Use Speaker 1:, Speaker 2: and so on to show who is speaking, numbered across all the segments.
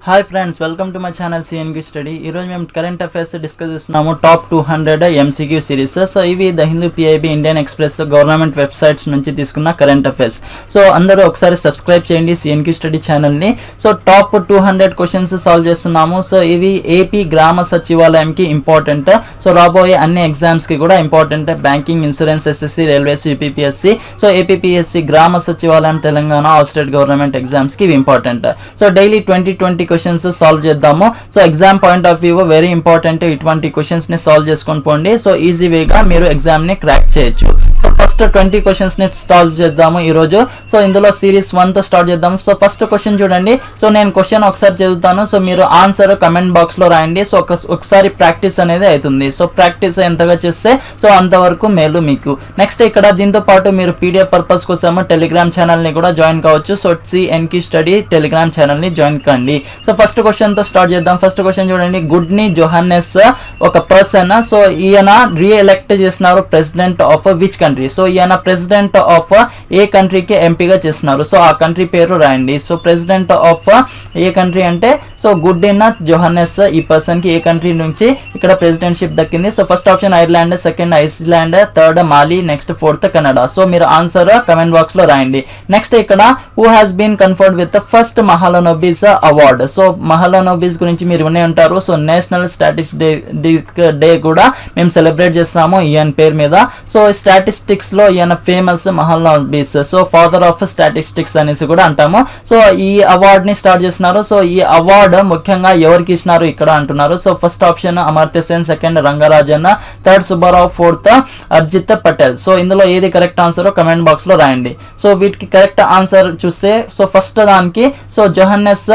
Speaker 1: Hi friends, welcome to my channel సిఎన్కి study. ఈరోజు మేము కరెంట్ అఫైర్స్ డిస్కస్ చేస్తున్నాము. Top 200 MCQ series. సో ఇవి the Hindu, PIB, Indian Express government websites నుంచి తీసుకున్న కరెంట్ అఫైర్స్. సో అందరూ ఒకసారి సబ్స్క్రైబ్ చేయండి సిఎన్కి స్టడీ ఛానల్ని. సో టాప్ 200 క్వశ్చన్స్ సాల్వ్ చేస్తున్నాము. సో ఇవి ఏపీ గ్రామ సచివాలయంకి ఇంపార్టెంట్. సో రాబోయే అన్ని ఎగ్జామ్స్కి కూడా important. Banking, insurance, SSC, railways, UPPSC, so APPSC, Grama Sachivalayam, Telangana, all state government ఎగ్జామ్స్కి ఇవి important. So daily 20 questions solve చేద్దాము. So exam point of view very important. ఇటువంటి క్వశ్చన్స్ ని సాల్వ్ చేసుకొని పోండి. సో ఈజీ వేగా మీరు ఎగ్జామ్ ని క్రాక్ చేయొచ్చు. సో ఫస్ట్ 20 క్వశ్చన్స్ ని సాల్వ్ చేద్దాము ఈ రోజు. సో ఇందులో సిరీస్ 1 తో స్టార్ట్ చేద్దాము. సో ఫస్ట్ క్వశ్చన్ చూడండి. సో నేను క్వశ్చన్ ఒకసారి చదువుతాను. సో మీరు ఆన్సర్ కమెంట్ బాక్స్ లో రాయండి. సో ఒకసారి ప్రాక్టీస్ అనేది అవుతుంది. సో ప్రాక్టీస్ ఎంతగా చేస్తే సో అంతవరకు మేలు మీకు. నెక్స్ట్ ఇక్కడ దీంతో పాటు మీరు పీడిఎఫ్ పర్పస్ కోసం టెలిగ్రామ్ ఛానల్ ని కూడా జాయిన్ కావచ్చు. సో సిఎన్కి స్టడీ టెలిగ్రామ్ ఛానల్ ని జాయిన్ కండి. సో ఫస్ట్ క్వశ్చన్ తో స్టార్ట్ చేద్దాం. ఫస్ట్ క్వశ్చన్ చూడండి. గుడ్ని జోహానెస్ ఒక పర్సన్. సో ఈయన రీఎలెక్ట్ చేసినారు president of which country. So ఈయన ప్రెసిడెంట్ ఆఫ్ ఏ కంట్రీకి ఎంపీగా చేస్తున్నారు. సో ఆ కంట్రీ పేరు రాయండి. So president of A country అంటే సో గుడ్డిన జోహానెస్ ఈ పర్సన్ కి ఏ కంట్రీ నుంచి ఇక్కడ ప్రెసిడెంట్షిప్ దక్కింది. So first option Ireland, second Iceland, third Mali, next fourth Canada. So మీరు ఆన్సర్ కమెంట్ బాక్స్ లో రాయండి. నెక్స్ట్ ఇక్కడ who has been conferred with first Mahalanobis award. So Mahalanobis గురించి మీరు వినే ఉంటారు. సో నేషనల్ స్టాటిస్టిక్ డే కూడా మేము సెలబ్రేట్ చేస్తాము ఈయన పేరు మీద. సో స్టాటిస్టిక్స్ లో ఈయన famous Mahalanobis. So father of statistics అనేసి కూడా అంటాము. సో ఈ అవార్డ్ ని స్టార్ట్ చేస్తున్నారు. సో ఈ అవార్డ్ ముఖ్యంగా ఎవరికి ఇచ్చినారు ఇక్కడ అంటున్నారు. So first option Amartya Sen, second Rangarajan, third Subbarao, fourth Arijit Patel. So ఇందులో ఏది కరెక్ట్ ఆన్సర్ కమెంట్ బాక్స్ లో రాయండి. సో వీటికి కరెక్ట్ ఆన్సర్ చూస్తే సో ఫస్ట్ దానికి so Johannes,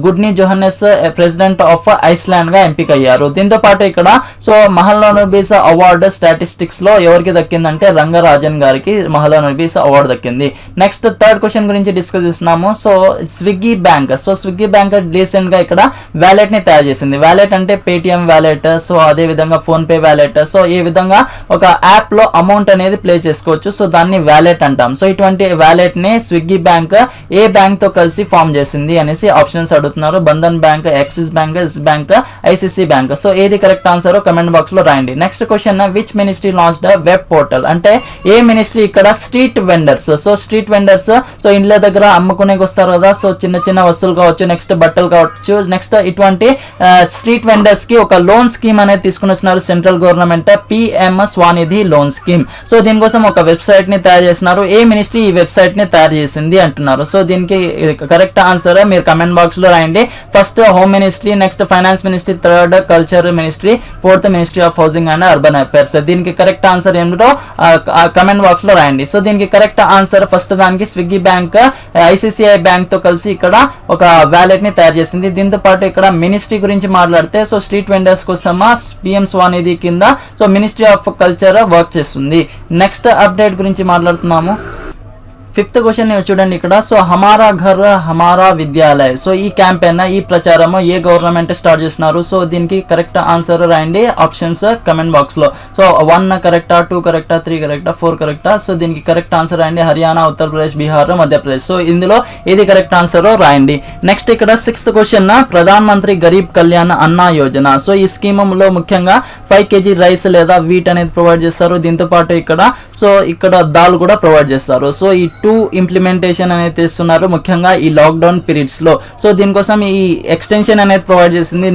Speaker 1: Gudni Johannes president of Iceland గా ఎంపిక అయ్యారు. దీంతో పాటు ఇక్కడ సో మహాలనోబిస్ అవార్డ్ స్టాటిస్టిక్స్ లో ఎవరికి దక్కిందంటే రంగరాజన్ గారికి మహాలనోబిస్ అవార్డు దక్కింది. నెక్స్ట్ థర్డ్ క్వశ్చన్ గురించి డిస్కస్ చేస్తున్నాము. So Swiggy bank. So Swiggy bank recent గా ఇక్కడ వ్యాలెట్ ని తయారు చేసింది. వ్యాలెట్ అంటే పేటిఎం వ్యాలెట్. సో అదే విధంగా ఫోన్ పే వ్యాలెట్. సో ఈ విధంగా ఒక యాప్ లో అమౌంట్ అనేది ప్లే చేసుకోవచ్చు. సో దాన్ని వ్యాలెట్ అంటాం. సో ఇటువంటి వ్యాలెట్ ని స్విగ్గీ బ్యాంక్ ఏ బ్యాంక్ తో కలిసి ఫామ్ చేసింది అనేసి ఆప్షన్స్ అడుగుతున్నారు. Bandhan bank, Axis bank, Yes bank, ICICI bank. So ఏది కరెక్ట్ ఆన్సర్ కమెంట్ బాక్స్ లో రాయండి. Next question which ministry launched web portal. అంటే ఏ మినిస్ట్రీ ఇక్కడ street vendors. So street vendors so ఇండ్ల దగ్గర అమ్ముకునేకి వస్తారు కదా. సో చిన్న చిన్న వస్తువులు కావచ్చు, నెక్స్ట్ బట్టలు కావచ్చు, నెక్స్ట్ ఇటువంటి స్ట్రీట్ వెండర్స్ కి ఒక లోన్ స్కీమ్ అనేది తీసుకుని వచ్చినారు central government. PM SVANidhi loan scheme. So దీనికోసం ఒక వెబ్సైట్ ని తయారు చేస్తున్నారు. ఏ మినిస్ట్రీ ఈ వెబ్సైట్ ని తయారు చేసింది అంటున్నారు. సో దీనికి కరెక్ట్ ఆన్సర్ మీరు కమెంట్ బాక్స్ లో రాయండి. First home ministry, next finance ministry, third culture ministry, fourth ministry of housing and urban affairs. దీనికి కరెక్ట్ ఆన్సర్ ఏమిటో కమెంట్ బాక్స్ లో రాయండి. సో దీనికి కరెక్ట్ ఆన్సర్ ఫస్ట్ దానికి స్విగ్గీ బ్యాంక్ ఐసిసిఐ బ్యాంక్ తో కలిసి ఇక్కడ ఒక వ్యాలెట్ ని తయారు చేసింది. దీంతో పాటు ఇక్కడ మినిస్ట్రీ గురించి మాట్లాడితే సో స్ట్రీట్ వెండర్స్ కోసం పిఎం స్వానిధి కింద so ministry of culture work చేస్తుంది. నెక్స్ట్ అప్డేట్ గురించి మాట్లాడుతున్నాము. ఫిఫ్త్ క్వశ్చన్ చూడండి ఇక్కడ. సో హమారా ఘర్ హమారా విద్యాలయ్. సో ఈ క్యాంపెయిన్, ఈ ప్రచారము ఏ గవర్నమెంట్ స్టార్ట్ చేస్తున్నారు. సో దీనికి కరెక్ట్ ఆన్సర్ రాయండి. ఆప్షన్స్ కమెంట్ బాక్స్ లో. సో 1 కరెక్టా, 2 కరెక్టా, 3 కరెక్టా, 4 కరెక్టా. సో దీనికి కరెక్ట్ ఆన్సర్ రాయండి. హర్యానా, ఉత్తరప్రదేశ్, బీహార్, మధ్యప్రదేశ్. సో ఇందులో ఏది కరెక్ట్ ఆన్సర్ రాయండి. నెక్స్ట్ ఇక్కడ 6th క్వశ్చన్ ప్రధాన్ మంత్రి గరీబ్ కళ్యాణ్ అన్న యోజన. సో ఈ స్కీమ్ లో ముఖ్యంగా 5 kg రైస్ లేదా వీట్ అనేది ప్రొవైడ్ చేస్తారు. దీంతో పాటు ఇక్కడ సో ఇక్కడ దాల్ కూడా ప్రొవైడ్ చేస్తారు. సో ఈ 2 ఇంప్లిమెంటేషన్ అనేది చేస్తున్నారు ముఖ్యంగా ఈ లాక్డౌన్ పీరియడ్స్ లో. సో దీనికోసం ఈ ఎక్స్టెన్షన్ అనేది ప్రొవైడ్ చేసింది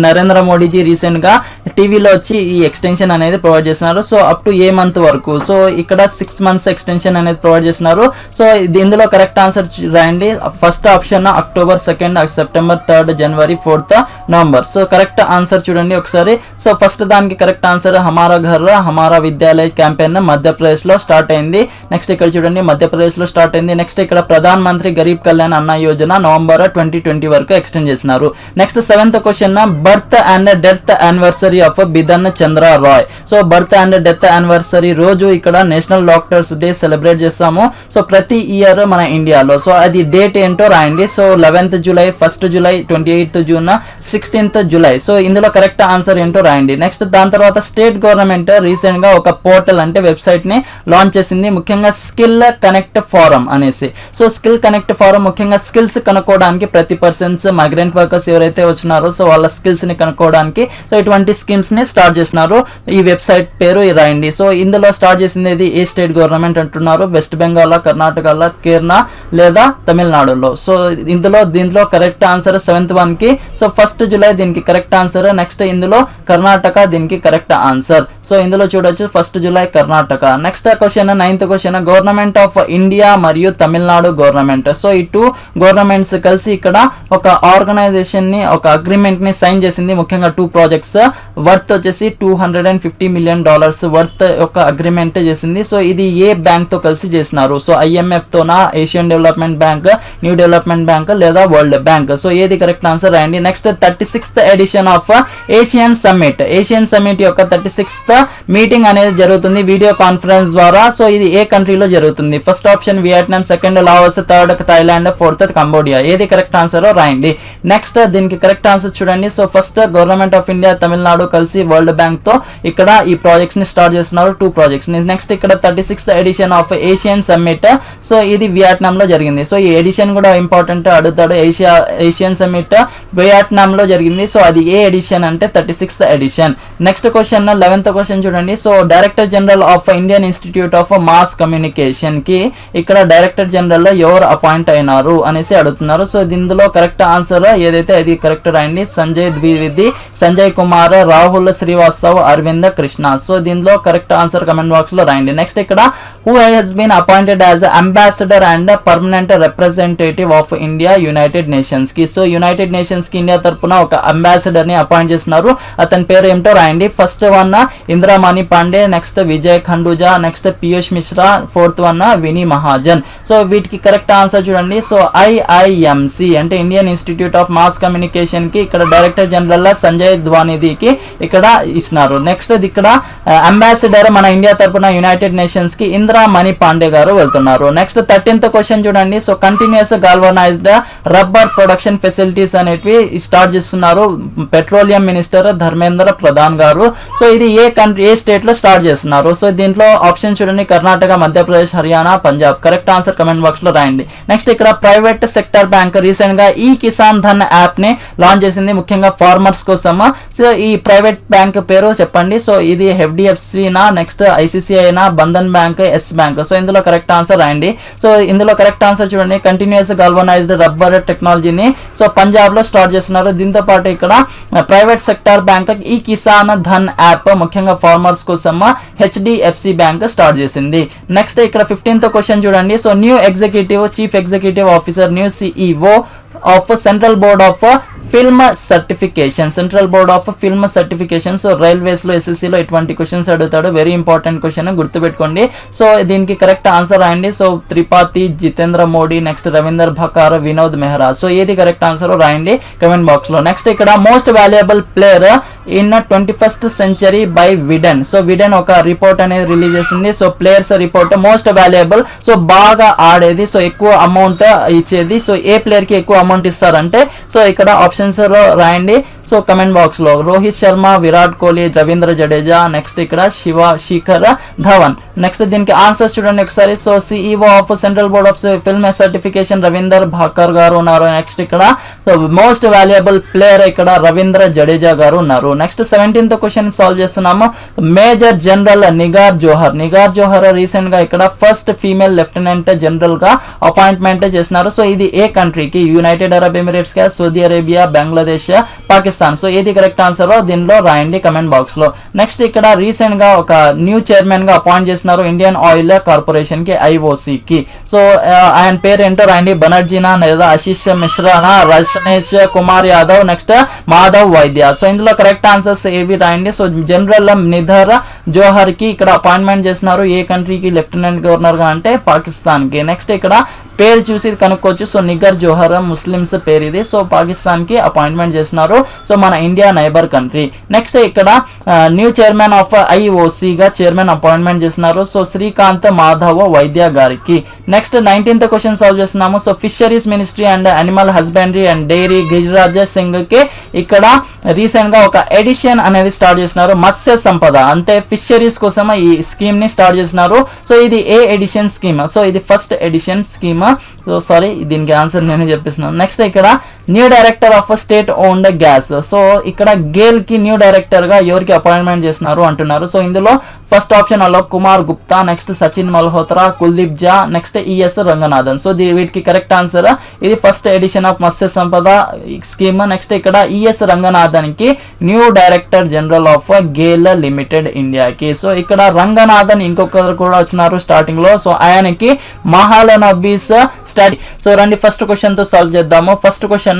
Speaker 1: నరేంద్ర మోడీజీ. రీసెంట్ గా టీవీలో వచ్చి ఈ ఎక్స్టెన్షన్ అనేది ప్రొవైడ్ చేస్తున్నారు. So up to a month వరకు. సో ఇక్కడ 6 months ఎక్స్టెన్షన్ అనేది ప్రొవైడ్ చేస్తున్నారు. సో ఇందులో కరెక్ట్ ఆన్సర్ రాయండి. First option October, second September, third January, fourth November. So correct answer చూడండి ఒకసారి. సో ఫస్ట్ దానికి కరెక్ట్ ఆన్సర్ హమారా ఘర్ హమారా విద్యాలయ్ క్యాంపెయిన్ మధ్యప్రదేశ్ లో స్టార్ట్ అయింది. నెక్స్ట్ ఇక్కడ చూడండి మధ్యప్రదేశ్ లో స్టార్ట్ అయింది. నెక్స్ట్ ఇక్కడ ప్రధాన్ మంత్రి గరీబ్ కళ్యాణ్ అన్న యోజన నవంబర్ 2020 వరకు ఎక్స్టెండ్ చేస్తున్నారు. Next 7th question birth and death anniversary of Bidhan Chandra Roy. So birth and death anniversary రోజు ఇక్కడ నేషనల్ డాక్టర్స్ డే సెలబ్రేట్ చేస్తాము. సో ప్రతి ఇయర్ మన ఇండియాలో. సో అది డేట్ ఏంటో రాయండి. So 11th July, 1st July, 28th June, 16th July. So ఇందులో కరెక్ట్ ఆన్సర్ ఏంటో రాయండి. నెక్స్ట్ దాని తర్వాత స్టేట్ గవర్నమెంట్ రీసెంట్ గా ఒక పోర్టల్ అంటే వెబ్సైట్ ని లాంచ్ చేసింది. ముఖ్యంగా స్కిల్ కనెక్ట్ ఫోరం అనేసి. సో స్కిల్ కనెక్ట్ ఫోరం ముఖ్యంగా స్కిల్స్ కనుక్కోవడానికి, ప్రతి పర్సన్స్ మైగ్రెంట్ వర్కర్స్ ఎవరైతే వచ్చినారో సో వాళ్ళ స్కిల్స్ ని కనుక్కోవడానికి సో ఇటువంటి స్కీమ్స్ ని స్టార్ట్ చేసినారు. ఈ వెబ్సైట్ పేరు రాయండి. సో ఇందులో స్టార్ట్ చేసింది ఏ స్టేట్ గవర్నమెంట్ అంటున్నారు, వెస్ట్ బెంగాల్, కర్ణాటక, కేరళ లేదా తమిళనాడులో. సో దీంట్లో కరెక్ట్ ఆన్సర్ 7th one కి సో 1st July దీనికి కరెక్ట్ ఆన్సర్. నెక్స్ట్ ఇందులో కర్ణాటక దీనికి కరెక్ట్ ఆన్సర్. సో ఇందులో చూడొచ్చు 1st July Karnataka. Next question 9th question, government of India మరియు తమిళనాడు గవర్నమెంట్. సో ఈ 2 గవర్నమెంట్స్ కలిసి ఇక్కడ ఒక ఆర్గనైజేషన్ ని, ఒక అగ్రిమెంట్ ని సైన్ చేసింది. ముఖ్యంగా 2 ప్రాజెక్ట్స్ వర్త్ వచ్చేసి $250 million వర్త్ ఒక అగ్రిమెంట్ చేసింది. సో ఇది ఏ బ్యాంక్ తో కలిసి చేసినారు? సో IMF తోనా, Asian development bank, new development bank లేదా వరల్డ్ బ్యాంక్? సో ఏది కరెక్ట్ ఆన్సర్ రాయండి. Next 36th edition of Asian summit. ASEAN summit యొక్క 36th మీటింగ్ అనేది జరుగుతుంది వీడియో కాన్ఫరెన్స్ ద్వారా. సో ఇది ఏ కంట్రీలో జరుగుతుంది? First option Vietnam, second Laos, third Thailand, fourth Cambodia. ఏది కరెక్ట్ ఆన్సర్ రాయండి. నెక్స్ట్ దీనికి కరెక్ట్ ఆన్సర్ చూడండి. So first government of India, Tamil Nadu కలిసి వరల్డ్ బ్యాంక్ తో ఇక్కడ ఈ ప్రాజెక్ట్స్ ని స్టార్ట్ చేస్తున్నారు, 2 ప్రాజెక్ట్స్ ని. నెక్స్ట్ ఇక్కడ 36th edition of Asian summit. So ఇది వియట్నాం లో జరిగింది. సో ఈ ఎడిషన్ కూడా ఇంపార్టెంట్ అడుగుతాడు. ఏషియన్ సమ్మిట్ వియట్నాం లో జరిగింది. సో అది ఏ ఎడిషన్ అంటే 36th edition. Next question 11th question చూడండి. So director general of Indian Institute of Mass Communication కి ఇక్కడ డైరెక్టర్ జనరల్ లో ఎవరు అపాయింట్ అయినారు అనేసి అడుగుతున్నారు. సో ఇందులో కరెక్ట్ ఆన్సర్ ఏదైతే అది కరెక్ట్ రాయండి. సంజయ్ ద్వివేది, సంజయ్ కుమార్, రాహుల్ శ్రీవాస్తవ్, అరవింద్ కృష్ణ. సో దీనిలో కరెక్ట్ ఆన్సర్ కమెంట్ బాక్స్ లో రాయండి. నెక్స్ట్ ఇక్కడ who has been appointed as ambassador and permanent representative of India United Nations కి. సో యునైటెడ్ నేషన్స్ కి ఇండియా తరపున ఒక అంబాసిడర్ ని అపాయింట్ చేస్తున్నారు. అతని పేరు ఏమిటో రాయండి. First one Indramani Pandey, next Vijay Khanduja, next Piyush Mishra, 4th one Vini Mahajan. So వీటికి కరెక్ట్ ఆన్సర్ చూడండి. సో IIMC అంటే Indian Institute of Mass Communication కి ఇక్కడ డైరెక్టర్ జనరల్ సంజయ్ ద్వివేదికి ఇక్కడ ఇస్తున్నారు. నెక్స్ట్ ఇక్కడ అంబాసిడర్ మన ఇండియా తరపున యునైటెడ్ నేషన్స్ కి ఇంద్రామణి పాండే గారు వెళ్తున్నారు. నెక్స్ట్ 13th క్వశ్చన్ చూడండి. So continuous galvanized rubber production facilities అనేటివి స్టార్ట్ చేస్తున్నారు పెట్రోలియం మినిస్టర్ ధర్మేంద్ర ప్రధాన్ గారు. సో ఇది ఏ స్టేట్ లో స్టార్ట్ చేస్తున్నారు? సో దీంట్లో ఆప్షన్ చూడండి. Karnataka, Madhya Pradesh, Haryana, Punjab. Correct answer comment box లో రాయండి. నెక్స్ట్ ఇక్కడ ప్రైవేట్ సెక్టర్ బ్యాంక్ రీసెంట్ గా ఈ కిసాన్ ధన్ యాప్ ని లాంచ్ చేసింది ముఖ్యంగా ఫార్మర్స్ కోసం. సో ఈ ప్రైవేట్ బ్యాంక్ పేరు చెప్పండి. సో ఇది HDFC నా, నెక్స్ట్ ICICI నా, Bandhan bank, Yes bank. So ఇందులో కరెక్ట్ ఆన్సర్ రాయండి. సో ఇందులో కరెక్ట్ ఆన్సర్ చూడండి. కంటిన్యూస్ గాల్వనైజ్డ్ రబ్బర్ టెక్నాలజీని సో పంజాబ్ లో స్టార్ట్ చేస్తున్నారు. దీంతో పాటు ఇక్కడ private sector bank e Kisan Dhan app ముఖ్యంగా ఫార్మర్స్ కోసం HDFC బ్యాంక్ స్టార్ట్ చేసింది. నెక్స్ట్ ఇక్కడ 15th క్వశ్చన్ చూడండి. So new executive chief executive officer, new CEO of central board of film certification. Central board of film certification. So railways లో, SSC లో ఇటువంటి questions అడుగుతాడు. Very important question, గుర్తుపెట్టుకోండి. So దీనికి correct answer రాయండి. So Tripathi, Jitendra Modi, next Ravinder Bhakar, Vinod Mehra. So ఏది correct answer రాయండి comment box లో. నెక్స్ట్ ఇక్కడ most valuable player in 21st century by Wisden. So Wisden ఒక రిపోర్ట్ అనేది రిలీజ్ చేసింది. So players report most valuable, so బాగా ఆడేది, సో ఎక్కువ అమౌంట్ ఇచ్చేది. సో ఏ ప్లేయర్ కి ఎక్కువ అమౌంట్ ఇస్తారంటే సో ఇక్కడ ఆప్షన్స్ లో రాయండి. సో కమెంట్ బాక్స్ లో రోహిత్ శర్మ, విరాట్ కోహ్లీ, రవీంద్ర జడేజా, నెక్స్ట్ ఇక్కడ శిఖర్ ధవన్. నెక్స్ట్ దీనికి ఆన్సర్స్ చూడండి ఒకసారి. So CEO of central board of film certification Ravinder Bhaker గారు ఉన్నారు. నెక్స్ట్ ఇక్కడ సో మోస్ట్ వాల్యుయబుల్ ప్లేయర్ ఇక్కడ రవీంద్ర జడేజా గారు ఉన్నారు. నెక్స్ట్ 17th క్వశ్చన్ సాల్వ్ చేస్తున్నాము. మేజర్ జనరల్ నిగార్ జోహర్. నిగార్ జోహర్ రీసెంట్ గా ఇక్కడ ఫస్ట్ ఫీమేల్ లెఫ్టినెంట్ జనరల్ గా అపాయింట్మెంట్ చేసినారు. సో ఇది ఏ కంట్రీకి? యునైటెడ్ అరబ్ ఎమిరేట్స్ గా, Saudi Arabia, Bangladesh, Pakistan. So ఏది కరెక్ట్ ఆన్సర్ దీనిలో రాయండి కమెంట్ బాక్స్ లో. నెక్స్ట్ ఇక్కడ రీసెంట్ గా ఒక న్యూ చైర్మన్ గా అపాయింట్ చేస్తున్నారు ఇండియన్ ఆయిల్ కార్పొరేషన్ కి, IOC కి. సో ఆయన పేరు ఏంటో రాయండి. బనర్జీనా లేదా ఆశీష్ మిశ్రానా, రజనీష్ కుమార్ యాదవ్, నెక్స్ట్ మాధవ్ వైద్య. సో ఇందులో కరెక్ట్ ఆన్సర్స్ ఏవి రాయండి. సో జనరల్ నిధర్ జోహర్ కి ఇక్కడ అపాయింట్మెంట్ చేస్తున్నారు. ఏ కంట్రీకి లెఫ్టినెంట్ గవర్నర్ గా అంటే పాకిస్తాన్ కి. నెక్స్ట్ ఇక్కడ పేరు చూసి కనుక్కోవచ్చు. సో నిగర్ జోహర్ ముస్లిమ్స్ పేరు ఇది. సో పాకిస్తాన్ కి అపాయింట్మెంట్ చేస్తున్నారు. సో మన ఇండియా నైబర్ కంట్రీ. నెక్స్ట్ ఇక్కడ న్యూ చైర్మన్ ఆఫ్ IOC గా చైర్మన్ అపాయింట్మెంట్ చేస్తున్నారు. సో శ్రీకాంత్ మాధవ్ వైద్య గారికి. నెక్స్ట్ 19th క్వశ్చన్ సాల్వ్ చేస్తున్నాము. So fisheries ministry and animal husbandry and dairy Giriraj Singh కి ఇక్కడ రీసెంట్ గా ఒక ఎడిషన్ అనేది స్టార్ట్ చేస్తున్నారు. మత్స్య సంపద అంటే ఫిషరీస్ కోసం ఈ స్కీమ్ ని స్టార్ట్ చేస్తున్నారు. సో ఇది ఏ ఎడిషన్ స్కీమ్? సో ఇది first edition scheme. So sorry, దీనికి ఆన్సర్ నేనే చెప్పిస్తున్నాను. నెక్స్ట్ ఇక్కడ new director of state owned gas. So ఇక్కడ గేల్ కి న్యూ డైరెక్టర్ గా ఎవరికి అపాయింట్మెంట్ చేస్తున్నారు అంటున్నారు. సో ఇందులో first option Alok Kumar Gupta, next Sachin Malhotra, Kuldeep Jha, next ES Ranganathan. So వీటికి కరెక్ట్ ఆన్సర్ ఇది first edition of Matsya Sampada scheme. Next ఇక్కడ ES రంగనాథన్ కి new director general of GAIL limited ఇండియాకి. సో ఇక్కడ రంగనాథన్ ఇంకొకరు కూడా వచ్చినారు స్టార్టింగ్ లో. సో ఆయనకి మహాలనబీస్ స్టడీ. సో రండి ఫస్ట్ క్వశ్చన్ తో సాల్వ్ చేద్దాము. First question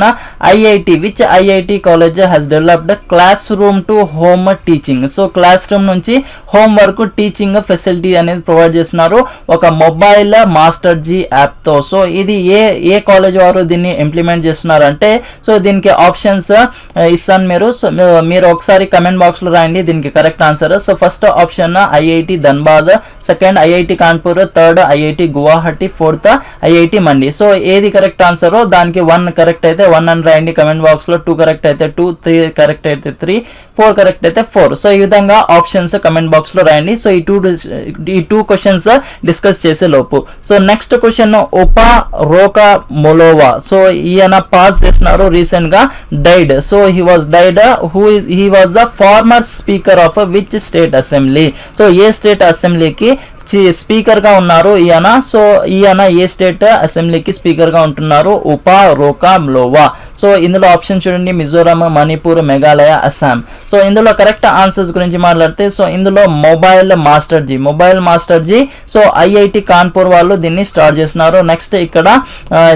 Speaker 1: IIT which IIT college has developed class room to home teaching. So class room నుంచి హోమ్ వరకు టీచింగ్ ఫెసిలిటీ అనేది ప్రొవైడ్ చేస్తున్నారు ఒక మొబైల్ మాస్టర్ జీ యాప్ తో. సో ఇది ఏ కాలేజ్ వారు దీన్ని ఇంప్లిమెంట్ చేస్తున్నారు అంటే, సో దీనికి ఆప్షన్స్ ఇస్తాను మీరు. సో మీరు ఒకసారి కమెంట్ బాక్స్ లో రాయండి దీనికి correct answer. So first option IIT Dhanbad, second IIT Kanpur, third IIT Guwahati, fourth IIT మండి. సో ఏది కరెక్ట్ ఆన్సర్? దానికి 1 కరెక్ట్ అయితే 1 అని రాయండి కమెంట్ బాక్స్ లో, 2 కరెక్ట్ అయితే 2, 3 కరెక్ట్ అయితే 3, 4 కరెక్ట్ అయితే 4. సో ఈ విధంగా ఆప్షన్స్ కమెంట్ బాక్స్ లో రాయండి. సో ఈ టూ క్వశ్చన్స్ డిస్కస్ చేసే లోపు. సో నెక్స్ట్ క్వశ్చన్ ఉపా రోకా మొలోవా. సో ఈయన పాస్ చేస్తున్నారు, రీసెంట్ గా died. So he was died. He was the former speaker of which state assembly. So ఏ స్టేట్ అసెంబ్లీకి స్పీకర్ గా ఉన్నారు ఈయన? సో ఈయన ఏ స్టేట్ అసెంబ్లీకి స్పీకర్ గా ఉంటున్నారు? ఉపా రోకా లోవా. సో ఇందులో ఆప్షన్ చూడండి, మిజోరాం, మణిపూర్, మేఘాలయ, అస్సాం. సో ఇందులో కరెక్ట్ ఆన్సర్స్ గురించి మాట్లాడితే, సో ఇందులో mobile master ji so IIT Kanpur వాళ్ళు దీన్ని స్టార్ట్ చేస్తున్నారు. నెక్స్ట్ ఇక్కడ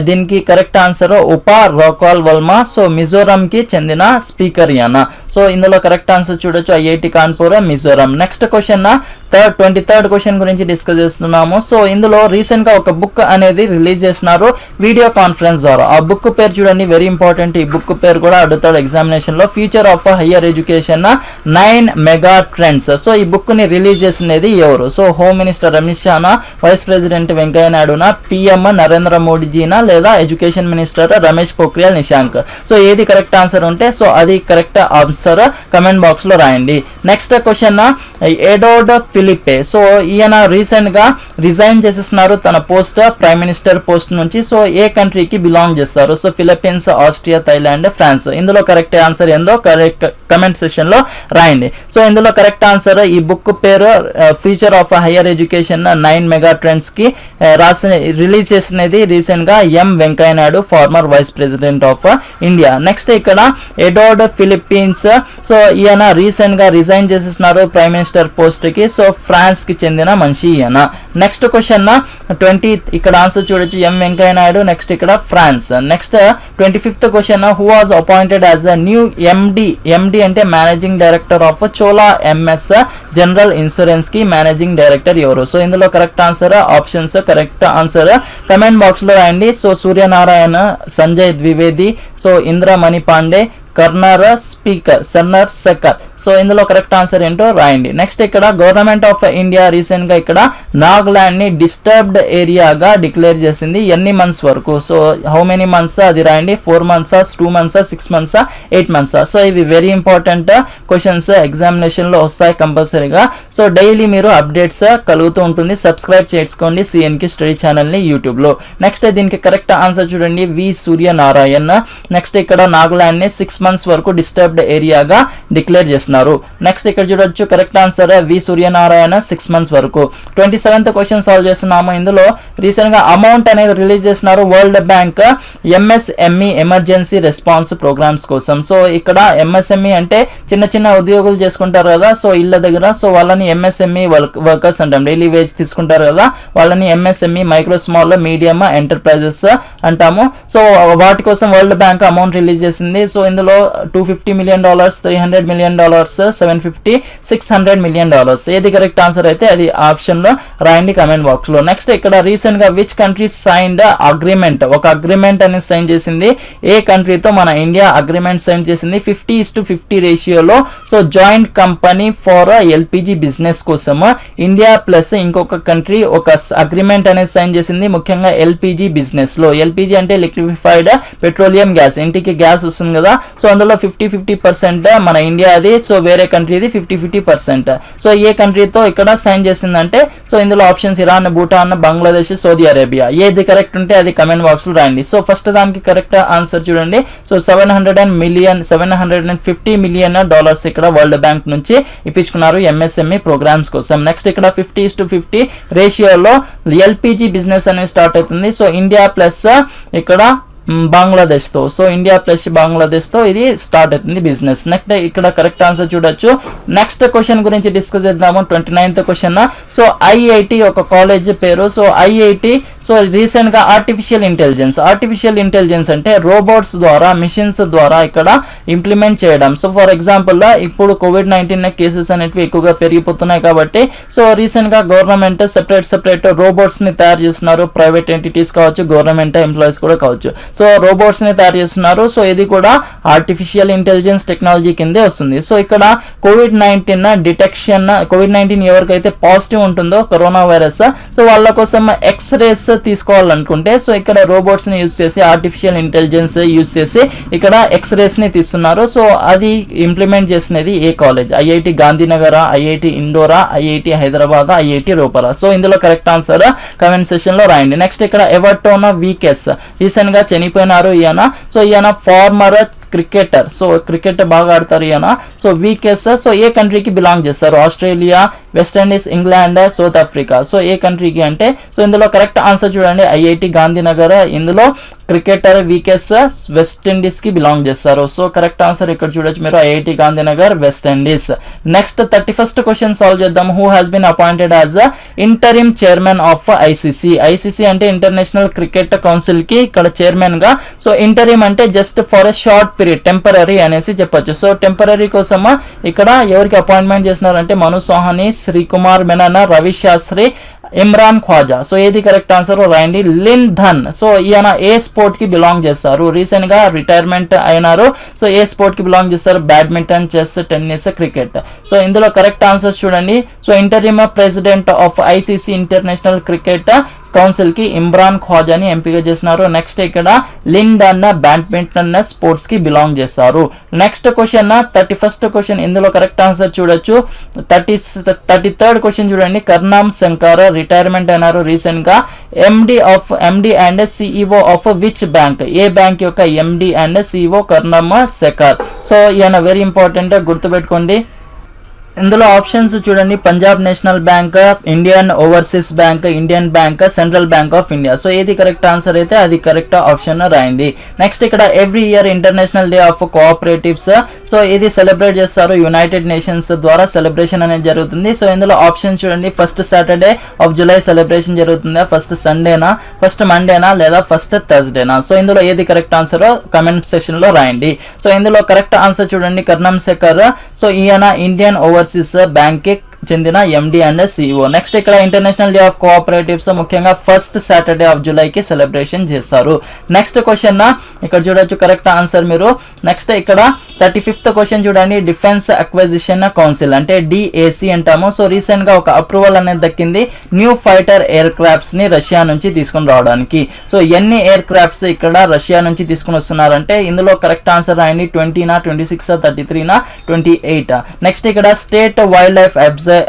Speaker 1: దీనికి కరెక్ట్ ఆన్సర్ ఉపా రోకాల్ వల్మా. సో మిజోరాం కి చెందిన స్పీకర్ ఈయన. సో ఇందులో కరెక్ట్ ఆన్సర్ చూడొచ్చు IIT Kanpur, Mizoram. Next question 23rd question గురించి డిస్కస్ చేస్తున్నాము. సో ఇందులో రీసెంట్ గా ఒక బుక్ అనేది రిలీజ్ చేస్తున్నారు వీడియో కాన్ఫరెన్స్ ద్వారా. ఆ బుక్ పేరు చూడండి, వెరీ ఇంపార్టెంట్. ఈ బుక్ పేరు కూడా అడుగుతాడు ఎగ్జామినేషన్ లో. Future of higher education 9 mega trends. So ఈ బుక్ ని రిలీజ్ చేసినది ఎవరు? సో హోమ్ మినిస్టర్ అమిత్ షానా, వైస్ ప్రెసిడెంట్ వెంకయ్య నాయుడునా, PM నరేంద్ర మోడీజీనా, లేదా education minister Ramesh Pokhriyal Nishank. So ఏది కరెక్ట్ ఆన్సర్ ఉంటే సో అది కరెక్ట్ ఆన్సర్ కమెంట్ బాక్స్ లో రాయండి. Next question Edouard Philippe. So ఈయన రీసెంట్ గా రిజైన్ చేసేస్తున్నారు తన పోస్ట్, ప్రైమ్ మినిస్టర్ పోస్ట్ నుంచి. సో ఏ కంట్రీకి బిలాంగ్ చేస్తారు? So Philippines, Austria, Thailand, France. ఇందులో కరెక్ట్ ఆన్సర్ ఏందో కరెక్ట్ కమెంట్ సెక్షన్ లో రాయండి. సో ఇందులో కరెక్ట్ ఆన్సర్ ఈ బుక్ పేరు future of higher education 9 mega trends కి రిలీజ్ చేసినది రీసెంట్ గా Venkaiah Naidu, former vice president of India. Next ఇక్కడ ఎడోర్డ్ ఫిలిప్పీన్స్. సో ఈయన రీసెంట్ గా రిజైన్ చేసేస్తున్నారు ప్రైమ్ మినిస్టర్ పోస్ట్ కి. సో ఫ్రాన్స్ కి చెందిన మనిషి ఈయన. నెక్స్ట్ క్వశ్చన్ 20 ఇక్కడ ఆన్సర్ చూడొచ్చు వెంకయ్య నాయుడు. నెక్స్ట్ ఇక్కడ France. Next 25th question who was appointed as a new MD అంటే managing director of Chola MS general insurance కి మేనేజింగ్ డైరెక్టర్ ఎవరు? సో ఇందులో correct answer options correct answer comment box లో రాయండి. So Suryanarayana, Sanjay Dwivedi, so Indramani Pandey, కర్నర్ స్పీకర్, సన్నర్ సెకర్. సో ఇందులో కరెక్ట్ ఆన్సర్ ఏంటో రాయండి. నెక్స్ట్ ఇక్కడ గవర్నమెంట్ ఆఫ్ ఇండియా రీసెంట్ గా ఇక్కడ నాగాలాండ్ ని డిస్టర్బ్డ్ ఏరియాగా డిక్లేర్ చేసింది. ఎన్ని మంత్స్ వరకు? సో హౌ మెనీ మంత్స్ అది రాయండి. 4 months, 2 months, 6 months, 8 months. So ఇవి వెరీ ఇంపార్టెంట్ క్వశ్చన్స్ ఎగ్జామినేషన్ లో వస్తాయి కంపల్సరీగా. సో డైలీ మీరు అప్డేట్స్ కలుగుతూ ఉంటుంది. సబ్స్క్రైబ్ చేసుకోండి CNQ స్టడీ ఛానల్ ని యూట్యూబ్ లో. నెక్స్ట్ దీనికి కరెక్ట్ ఆన్సర్ చూడండి వి సూర్యనారాయణ్. నెక్స్ట్ ఇక్కడ నాగాలాండ్ ని 6 months వరకు డిస్టర్బ్డ్ ఏరియాగా డిక్లేర్ చేస్తున్నారు. నెక్స్ట్ ఇక్కడ చూడొచ్చు కరెక్ట్ ఆన్సర్ వి సూర్యనారాయణ 6 months వరకు. 27th క్వశ్చన్ సాల్వ్ చేస్తున్నాము. ఇందులో రీసెంట్ గా అమౌంట్ అనేది రిలీజ్ చేస్తున్నారు world bank MSME emergency response programs కోసం. సో ఇక్కడ MSME అంటే చిన్న ఉద్యోగులు చేసుకుంటారు కదా, సో ఇళ్ళ దగ్గర. సో వాళ్ళని MSME వర్కర్స్ అంటాం, డైలీ వేజ్ తీసుకుంటారు కదా, వాళ్ళని MSME micro small medium enterprises అంటాము. సో వాటి కోసం వరల్డ్ బ్యాంక్ అమౌంట్ రిలీజ్ చేసింది. సో ఇందులో $250 million, $300 million $600 ఏది కరెక్ట్ ఆన్సర్ అయితే అది ఆప్షన్ లో రాయండి కామెంట్ బాక్స్ లో. నెక్స్ట్ ఇక్కడ రీసెంట్ గా విచ్ కంట్రీ సైన్డ్ అగ్రిమెంట్, ఒక అగ్రిమెంట్ అనేది సైన్ చేసింది ఏ కంట్రీతో? మన ఇండియా అగ్రిమెంట్ సైన్ చేసింది 50:50 రేషియోలో. So joint company for LPG business కోసం ఇండియా ప్లస్ ఇంకొక కంట్రీ ఒక అగ్రిమెంట్ అనేది సైన్ చేసింది ముఖ్యంగా ఎల్పిజి బిజినెస్ లో. ఎల్పిజి అంటే లిక్విఫైడ్ పెట్రోలియం గ్యాస్, ఇంటికి గ్యాస్ వస్తుంది కదా, సో అందులో 50% మన ఇండియాది, సో వేరే కంట్రీది 50%. సో ఏ కంట్రీతో ఇక్కడ సైన్ చేసిందంటే, సో ఇందులో options Iran, Bhutan, Bangladesh, Saudi Arabia. ఏది కరెక్ట్ ఉంటే అది కమెంట్ బాక్స్ లో రాయండి. సో ఫస్ట్ దానికి కరెక్ట్ ఆన్సర్ చూడండి. సో $750 మిలియన్ ఇక్కడ వరల్డ్ బ్యాంక్ నుంచి ఇప్పించుకున్నారు ఎంఎస్ఎంఈ ప్రోగ్రామ్స్ కోసం. నెక్స్ట్ ఇక్కడ 50:50 రేషియోలో ఎల్పిజి బిజినెస్ అనేది స్టార్ట్ అవుతుంది. సో ఇండియా ప్లస్ ఇక్కడ బంగ్లాదేశ్ తో, సో ఇండియా ప్లస్ బంగ్లాదేశ్ తో ఇది స్టార్ట్ అవుతుంది బిజినెస్. నెక్స్ట్ ఇక్కడ కరెక్ట్ ఆన్సర్ చూడొచ్చు. నెక్స్ట్ క్వశ్చన్ గురించి డిస్కస్ చేద్దాము. 29th question. సో ఐఐటి ఒక కాలేజ్ పేరు. సో ఐఐటి సో రీసెంట్ గా ఆర్టిఫిషియల్ ఇంటెలిజెన్స్ అంటే రోబోట్స్ ద్వారా, మిషన్స్ ద్వారా ఇక్కడ ఇంప్లిమెంట్ చేయడం. సో ఫర్ ఎగ్జాంపుల్ ఇప్పుడు COVID-19 కేసెస్ అనేవి ఎక్కువగా పెరిగిపోతున్నాయి కాబట్టి సో రీసెంట్ గా గవర్నమెంట్ సెపరేట్ రోబోట్స్ ని తయారు చేస్తున్నారు. ప్రైవేట్ ఎంటిటీస్ కావచ్చు, గవర్నమెంట్ ఎంప్లాయీస్ కూడా కావచ్చు. సో రోబోట్స్ ని తయారు చేస్తున్నారు. సో ఇది కూడా ఆర్టిఫిషియల్ ఇంటెలిజెన్స్ టెక్నాలజీ కిందే వస్తుంది. సో ఇక్కడ COVID-19 డిటెక్షన్, COVID-19 ఎవరికైతే పాజిటివ్ ఉంటుందో కరోనా వైరస్, సో వాళ్ళ కోసం ఎక్స్రేస్ తీసుకోవాలనుకుంటే సో ఇక్కడ రోబోట్స్ ని యూజ్ చేసి, ఆర్టిఫిషియల్ ఇంటెలిజెన్స్ యూజ్ చేసి ఇక్కడ ఎక్స్రేస్ ని తీస్తున్నారు. సో అది ఇంప్లిమెంట్ చేసినది ఏ కాలేజ్? ఐఐటి గాంధీనగర్, ఐఐటి ఇండోరా, ఐఐటి హైదరాబాద్, ఐఐటి రూపరా. సో ఇందులో కరెక్ట్ ఆన్సర్ కమెంట్ సెషన్ లో రాయండి. నెక్స్ట్ ఇక్కడ ఎవర్టోన్ వీకెస్ రీసెంట్ గా చనిపోయినారు ఈయన. సో ఈయన ఫార్మర్ క్రికెటర్, సో క్రికెట్ బాగా ఆడతారు ఈయన. సో వీకెస్ సో ఏ కంట్రీకి బిలాంగ్ చేస్తారు? Australia, West Indies, England, South Africa. So ఏ కంట్రీకి అంటే సో ఇందులో కరెక్ట్ ఆన్సర్ చూడండి ఐఐటి గాంధీనగర్. ఇందులో క్రికెటర్ వీకెస్ వెస్టిండీస్ కి బిలాంగ్ చేస్తారు. సో కరెక్ట్ ఆన్సర్ ఇక్కడ చూడొచ్చు మీరు IIT Gandhinagar, West Indies. Next 31st question solve చేద్దాం. Who has been appointed as interim chairman of ICC. ICC అంటే ఇంటర్నేషనల్ క్రికెట్ కౌన్సిల్ కి ఇక్కడ చైర్మన్ గా. సో ఇంటరిమ్ అంటే just for a short period, temporary అనేసి చెప్పొచ్చు. సో టెంపరరీ కోసం ఇక్కడ ఎవరికి అపాయింట్మెంట్ చేస్తున్నారంటే మను సోహాని, శ్రీకుమార్ మెనన్, రవి శాస్త్రి, ఇమ్రాన్ ఖ్వాజా. సో ఏది కరెక్ట్ ఆన్సర్ రాయండి. లిన్ ధన్. సో ఈయన ఏ స్పోర్ట్ కి బిలాంగ్ చేస్తారు? రీసెంట్ గా రిటైర్మెంట్ అయినారు. సో ఏ స్పోర్ట్ కి బిలాంగ్ చేస్తారు? Badminton, chess, tennis, cricket. So ఇందులో కరెక్ట్ ఆన్సర్స్ చూడండి. So interim president of ICC international cricket council కి ఇమ్రాన్ ఖ్వాజాని ఎంపిక చేసినారు. నెక్స్ట్ ఇక్కడ లిన్ డన్ బ్యాడ్మింటన్ స్పోర్ట్స్ కి బిలాంగ్ చేస్తారు. Next question 31st question. ఇందులో కరెక్ట్ ఆన్సర్ చూడొచ్చు. 33rd క్వశ్చన్ చూడండి. కర్నామ్ శంకర్ రిటైర్మెంట్ అయినారు రీసెంట్ గా. MD and CEO of which bank? ఏ బ్యాంక్ యొక్క MD and CEO Karnam Shankar. So ఈయన వెరీ ఇంపార్టెంట్, గుర్తుపెట్టుకోండి. ఇందులో ఆప్షన్స్ చూడండి. Punjab National bank, Indian Overseas bank, Indian bank, central bank of India. So ఏది కరెక్ట్ ఆన్సర్ అయితే అది కరెక్ట్ ఆప్షన్ రాయండి. నెక్స్ట్ ఇక్కడ every year international day of cooperatives. So ఇది సెలబ్రేట్ చేస్తారు, యునైటెడ్ నేషన్స్ ద్వారా సెలబ్రేషన్ అనేది జరుగుతుంది. సో ఇందులో ఆప్షన్ చూడండి. First Saturday of July celebration జరుగుతుందా? ఫస్ట్ సండేనా, ఫస్ట్ మండేనా, లేదా ఫస్ట్ థర్స్డేనా? సో ఇందులో ఏది కరెక్ట్ ఆన్సర్ కమెంట్ సెషన్ లో రాయండి. సో ఇందులో కరెక్ట్ ఆన్సర్ చూడండి. కర్నామ్ శేఖర్. సో ఈయన ఇండియన్ ఓవర్సీస్ బ్యాంక్ కి చెందిన ఎండి అండ్ సిఇఓ. నెక్స్ట్ ఇక్కడ ఇంటర్నేషనల్ డే ఆఫ్ కోఆపరేటివ్స్ ముఖ్యంగా ఫస్ట్ సాటర్డే ఆఫ్ జూలైకి సెలబ్రేషన్ చేస్తారు. నెక్స్ట్ క్వశ్చన్ ఇక్కడ చూడొచ్చు కరెక్ట్ ఆన్సర్ మీరు. నెక్స్ట్ ఇక్కడ 35th క్వశ్చన్ చూడండి. డిఫెన్స్ అక్విజిషన్ కౌన్సిల్ అంటే డిఏసి అంటాము. సో రీసెంట్ గా ఒక అప్రూవల్ అనేది దక్కింది న్యూ ఫైటర్ ఎయిర్ క్రాఫ్ట్స్ ని రష్యా నుంచి తీసుకుని రావడానికి. సో ఎన్ని ఎయిర్ క్రాఫ్ట్స్ ఇక్కడ రష్యా నుంచి తీసుకుని వస్తున్నారంటే ఇందులో కరెక్ట్ ఆన్సర్ రాయండి. 20నా, 26, 33నా, 28. నెక్స్ట్ ఇక్కడ state wildlife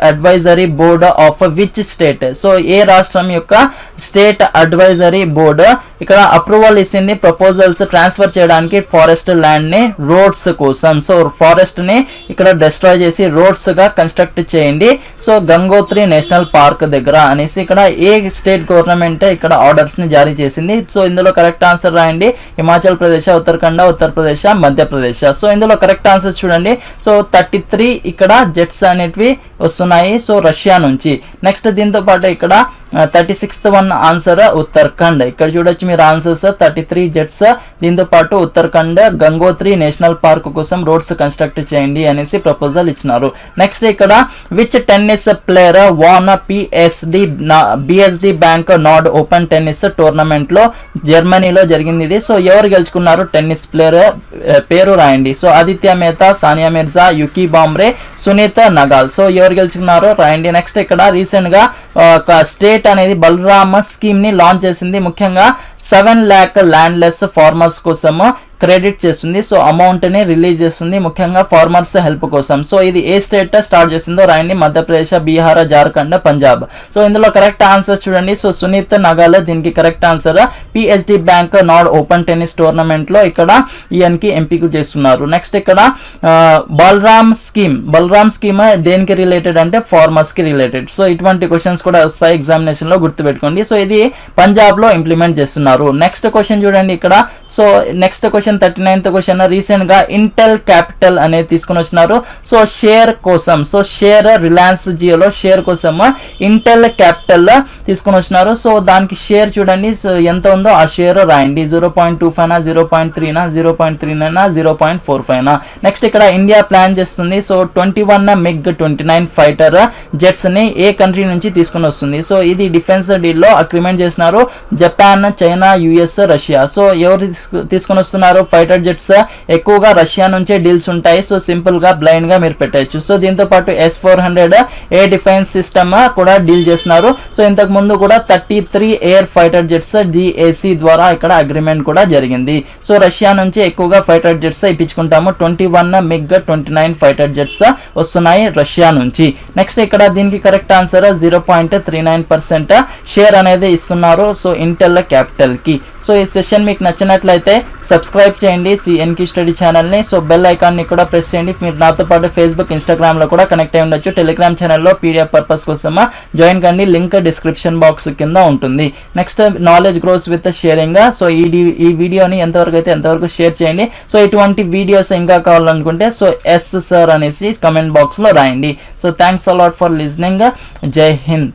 Speaker 1: advisory board of which state? So ఏ రాష్ట్రం యొక్క స్టేట్ అడ్వైజరీ బోర్డు ఇక్కడ అప్రూవల్ ఇచ్చింది ప్రపోజల్స్ ట్రాన్స్ఫర్ చేయడానికి ఫారెస్ట్ ల్యాండ్ ని రోడ్స్ కోసం. సో ఫారెస్ట్ ని ఇక్కడ డిస్ట్రాయ్ చేసి రోడ్స్ గా కన్స్ట్రక్ట్ చేయండి. సో గంగోత్రి నేషనల్ పార్క్ దగ్గర అనేసి ఇక్కడ ఏ స్టేట్ గవర్నమెంట్ ఇక్కడ ఆర్డర్స్ ని జారీ చేసింది? సో ఇందులో కరెక్ట్ ఆన్సర్ రాయండి. హిమాచల్ ప్రదేశ్, ఉత్తరాఖండ్, ఉత్తరప్రదేశ్, మధ్యప్రదేశ్. సో ఇందులో కరెక్ట్ ఆన్సర్ చూడండి. సో 33 ఇక్కడ జెట్స్ అనేటివి వస్తున్నాయి సో రష్యా నుంచి. నెక్స్ట్ దీంతో పాటు ఇక్కడ 36th వన్ ఆన్సర్ ఉత్తరాఖండ్. ఇక్కడ చూడొచ్చు మీరు ఆన్సర్స్ 33 జెట్స్. దీంతో పాటు ఉత్తరాఖండ్ గంగోత్రి నేషనల్ పార్క్ కోసం రోడ్స్ కన్స్ట్రక్ట్ చేయండి అనేసి ప్రపోజల్ ఇచ్చినారు. నెక్స్ట్ ఇక్కడ which tennis player won BSD bank నాడ్ ఓపెన్ టెన్నిస్ టోర్నమెంట్ లో జర్మనీలో జరిగింది ఇది. సో ఎవరు గెలుచుకున్నారు టెన్నిస్ ప్లేయర్ పేరు రాయండి. సో ఆదిత్య మేహతా, సానియా మిర్జా, యుకీ బాంబ్రే, సునీత్ నగాల్. సో ఎవరు గెలుచుకున్నారో రాయండి. నెక్స్ట్ ఇక్కడ రీసెంట్ గా ఒక స్టేట్ అనేది బలరామ స్కీమ్ ని లాంచ్ చేసింది. ముఖ్యంగా 7 lakh ల్యాండ్లెస్ ఫార్మర్స్ కోసం క్రెడిట్ చేస్తుంది. సో అమౌంట్ ని రిలీజ్ చేస్తుంది ముఖ్యంగా ఫార్మర్స్ హెల్ప్ కోసం. సో ఇది ఏ స్టేట్ స్టార్ట్ చేసిందో రాయండి. మధ్యప్రదేశ్, బీహార్, జార్ఖండ్, పంజాబ్. సో ఇందులో కరెక్ట్ ఆన్సర్ చూడండి. సో సునీత్ నగాల్ దీనికి కరెక్ట్ ఆన్సర్. పిఎస్డి బ్యాంక్ నాడ్ ఓపెన్ టెన్నిస్ టోర్నమెంట్ లో ఇక్కడ ఈయనకి ఎంపిక చేస్తున్నారు. నెక్స్ట్ ఇక్కడ బలరామ్ స్కీమ్ దేనికి రిలేటెడ్ అంటే ఫార్మర్స్ కి రిలేటెడ్. సో ఇటువంటి క్వశ్చన్స్ కూడా వస్తాయి ఎగ్జామినేషన్ లో, గుర్తుపెట్టుకోండి. సో ఇది పంజాబ్ లో ఇంప్లిమెంట్ చేస్తున్నారు. నెక్స్ట్ క్వశ్చన్ చూడండి ఇక్కడ. So next question 39th question. Recent గా ఇంటెల్ క్యాపిటల్ అనేది తీసుకుని వచ్చినారు. సో షేర్ కోసం, సో షేర్ రిలయన్స్ జియోలో షేర్ కోసం ఇంటెల్ క్యాపిటల్ తీసుకుని వచ్చినారు. సో దానికి షేర్ చూడండి. సో ఎంత ఉందో ఆ షేర్ రాయండి. 0.25 0.3 0.39 0.45. నెక్స్ట్ ఇక్కడ ఇండియా ప్లాన్ చేస్తుంది. సో 21 MiG-29 ఫైటర్ జెట్స్ ని ఏ కంట్రీ నుంచి తీసుకుని వస్తుంది. సో ఇది డిఫెన్స్ డీల్ లో అగ్రిమెంట్ చేసినారు Japan, China, US, Russia. So ఎవరు తీసుకుని వస్తున్నారు ఫైటర్ జెట్స్? ఎక్కువగా రష్యా నుంచే డీల్స్ ఉంటాయి. సో సింపుల్ గా బ్లైండ్ గా మీరు పెట్టచ్చు. సో దీంతో పాటు S-400 ఎయిర్ డిఫెన్స్ సిస్టమ్ కూడా డీల్ చేస్తున్నారు. సో ఇంతకు ముందు కూడా 33 ఎయిర్ ఫైటర్ జెట్స్ DAC ద్వారా ఇక్కడ అగ్రిమెంట్ కూడా జరిగింది. సో రష్యా నుంచి ఎక్కువగా ఫైటర్ జెట్స్ ఇప్పించుకుంటాము. 21 MiG-29 ఫైటర్ జెట్స్ వస్తున్నాయి రష్యా నుంచి. నెక్స్ట్ ఇక్కడ దీనికి కరెక్ట్ ఆన్సర్ 0.39% షేర్ అనేది ఇస్తున్నారు. సో ఇంటెల్ క్యాపిటల్ కి. సో ఈ సెషన్ మీకు నచ్చినట్లయితే సబ్స్క్రైబ్ చేయండి సిఎన్కి స్టడీ ఛానల్ని. సో బెల్ ఐకాన్ని కూడా ప్రెస్ చేయండి. మీరు నాతో పాటు ఫేస్బుక్, ఇన్స్టాగ్రామ్లో కూడా కనెక్ట్ అయి ఉండొచ్చు. టెలిగ్రామ్ ఛానల్లో PDF పర్పస్ కోసం జాయిన్ కండి. లింక్ డిస్క్రిప్షన్ బాక్స్ కింద ఉంటుంది. Next knowledge gross with sharing. So ఈ వీడియోని ఎంతవరకు అయితే ఎంతవరకు షేర్ చేయండి. సో ఇటువంటి వీడియోస్ ఇంకా కావాలనుకుంటే సో ఎస్ సార్ అనేసి కమెంట్ బాక్స్లో రాయండి. So thanks a lot for listening. జై హింద్.